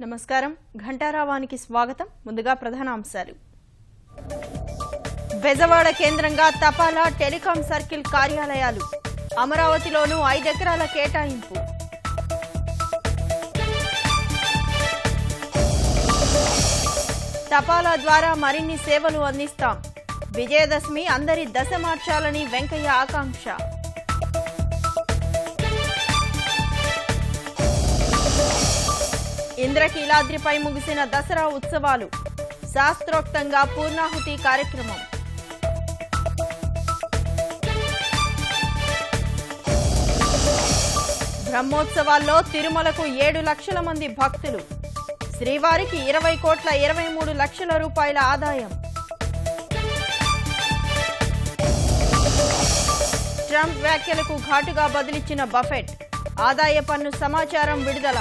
నమస్కారం ఘంటారావానికి స్వాగతం ముందుగా ప్రధానాంశాలు బెజవాడ కేంద్రంగా తపాలా టెలికాం సర్కిల్ కార్యాలయాలు అమరావతిలోనూ 5 ఎకరాల కేటాయింపు తపాలా ద్వారా మరిన్ని సేవలు అందిస్తాం విజయదశమి అందరి దశ మార్చాలని వెంకయ్య ఆకాంక్ష ఇంద్రకీలాద్రిపై ముగిసిన దసరా ఉత్సవాలు శాస్త్రోక్తంగా పూర్ణాహుతి కార్యక్రమం బ్రహ్మోత్సవాల్లో తిరుమలకు 7 లక్షల మంది భక్తులు శ్రీవారికి 20,23 లక్షల రూపాయల ఆదాయం ట్రంప్ వ్యాఖ్యలకు ఘాటుగా బదిలిచ్చిన బఫెట్ ఆదాయ పన్ను సమాచారం విడుదల